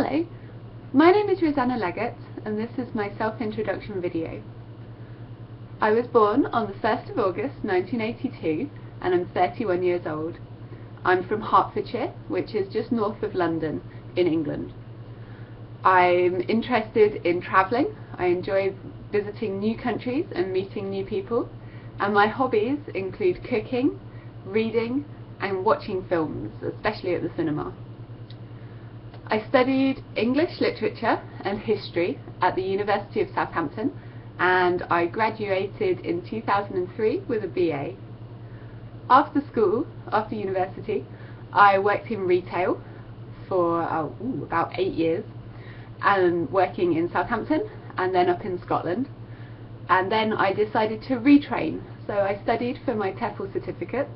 Hello, my name is Rosanna Leggett and this is my self-introduction video. I was born on the 1st of August 1982 and I'm 31 years old. I'm from Hertfordshire, which is just north of London in England. I'm interested in travelling. I enjoy visiting new countries and meeting new people, and my hobbies include cooking, reading and watching films, especially at the cinema. I studied English literature and history at the University of Southampton, and I graduated in 2003 with a BA. After school, after university, I worked in retail for about 8 years, and working in Southampton and then up in Scotland. And then I decided to retrain, so I studied for my TEFL certificates,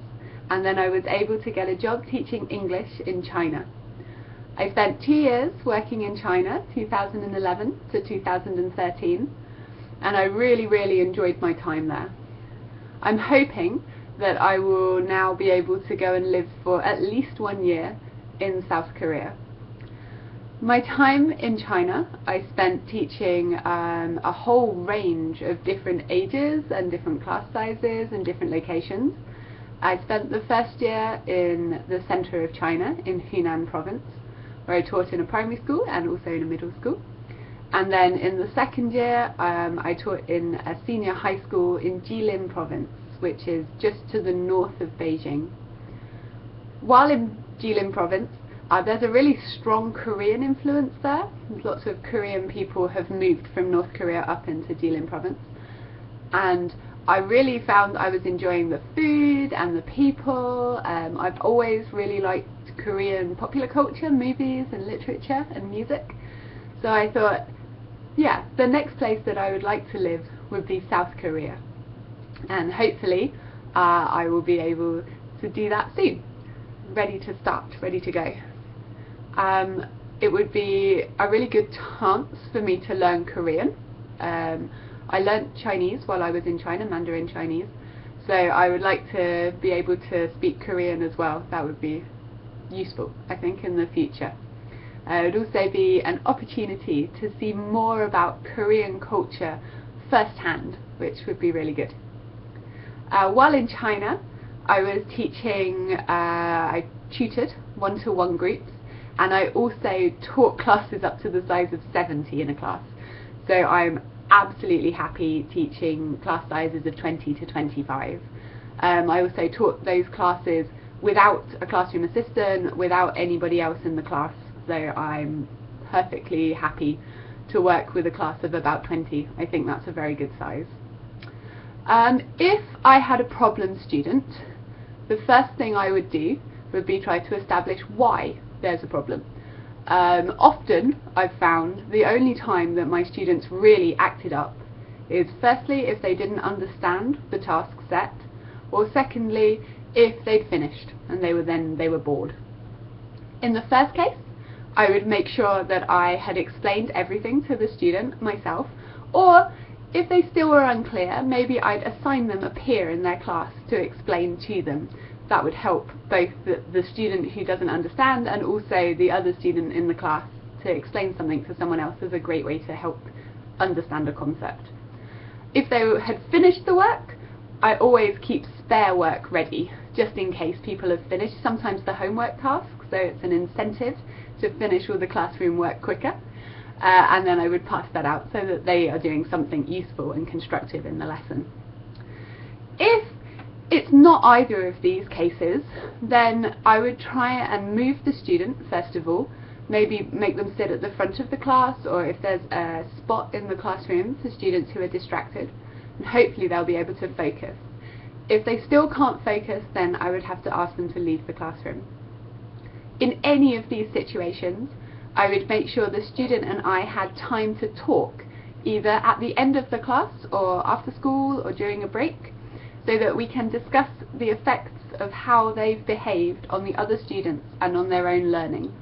and then I was able to get a job teaching English in China. I spent 2 years working in China, 2011 to 2013, and I really enjoyed my time there. I'm hoping that I will now be able to go and live for at least 1 year in South Korea. My time in China, I spent teaching a whole range of different ages and different class sizes and different locations. I spent the first year in the center of China in Hunan province, where I taught in a primary school and also in a middle school. And then in the second year, I taught in a senior high school in Jilin province, which is just to the north of Beijing. While in Jilin province, there's a really strong Korean influence there. Lots of Korean people have moved from North Korea up into Jilin province. And I really found I was enjoying the food and the people. I've always really liked Korean popular culture, movies and literature and music. So I thought, yeah, the next place that I would like to live would be South Korea. And hopefully I will be able to do that soon. Ready to start, ready to go. It would be a really good chance for me to learn Korean. I learnt Chinese while I was in China, Mandarin Chinese, so I would like to be able to speak Korean as well. That would be useful, I think, in the future. It would also be an opportunity to see more about Korean culture firsthand, which would be really good. While in China, I was teaching, I tutored one-to-one groups, and I also taught classes up to the size of 70 in a class. So I'm absolutely happy teaching class sizes of 20 to 25. I also taught those classes without a classroom assistant, without anybody else in the class, so I'm perfectly happy to work with a class of about 20. I think that's a very good size. If I had a problem student, the first thing I would do would be try to establish why there's a problem. Often I've found the only time that my students really acted up is firstly if they didn't understand the task set, or secondly if they'd finished and they were bored. In the first case, I would make sure that I had explained everything to the student myself, or if they still were unclear, maybe I'd assign them a peer in their class to explain to them. That would help both the student who doesn't understand and also the other student in the class. To explain something to someone else is a great way to help understand a concept. If they had finished the work, I always keep spare work ready, just in case people have finished sometimes the homework tasks, so it's an incentive to finish all the classroom work quicker. And then I would pass that out so that they are doing something useful and constructive in the lesson. If it's not either of these cases, then I would try and move the student first of all, maybe make them sit at the front of the class, or if there's a spot in the classroom for students who are distracted, and hopefully they'll be able to focus. If they still can't focus, then I would have to ask them to leave the classroom. In any of these situations, I would make sure the student and I had time to talk, either at the end of the class or after school or during a break, so that we can discuss the effects of how they've behaved on the other students and on their own learning.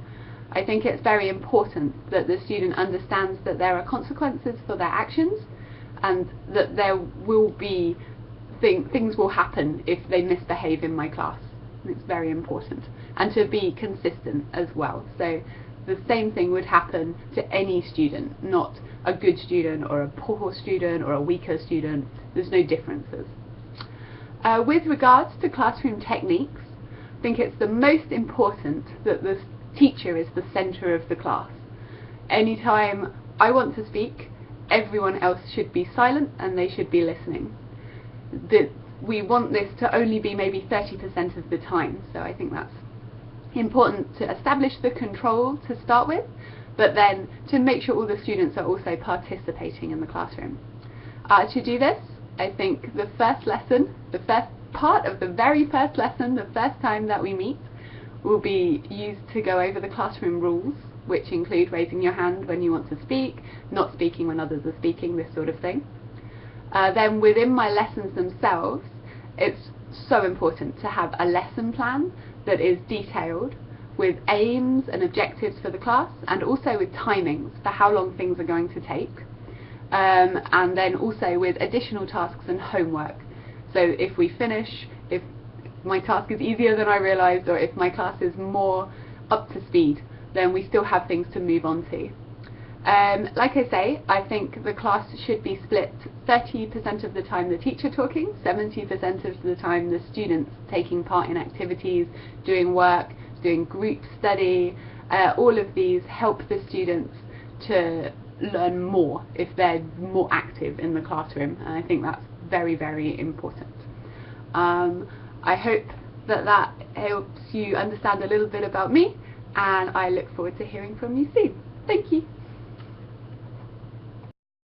I think it's very important that the student understands that there are consequences for their actions, and that there will be things will happen if they misbehave in my class. It's very important, and to be consistent as well. So the same thing would happen to any student, not a good student or a poor student or a weaker student. There's no differences. With regards to classroom techniques, I think it's the most important that the teacher is the centre of the class. Anytime I want to speak, everyone else should be silent and they should be listening. We want this to only be maybe 30% of the time, so I think that's important to establish the control to start with, but then to make sure all the students are also participating in the classroom. To do this, I think the first lesson, the first part of the very first lesson, the first time that we meet, will be used to go over the classroom rules, which include raising your hand when you want to speak, not speaking when others are speaking, this sort of thing. Then within my lessons themselves, it's so important to have a lesson plan that is detailed with aims and objectives for the class, and also with timings for how long things are going to take, and then also with additional tasks and homework. So if we finish, if my task is easier than I realised, or if my class is more up to speed, then we still have things to move on to. Like I say, I think the class should be split 30% of the time the teacher talking, 70% of the time the students taking part in activities, doing work, doing group study. All of these help the students to learn more if they're more active in the classroom, and I think that's very, very important. I hope that helps you understand a little bit about me, and I look forward to hearing from you soon. Thank you.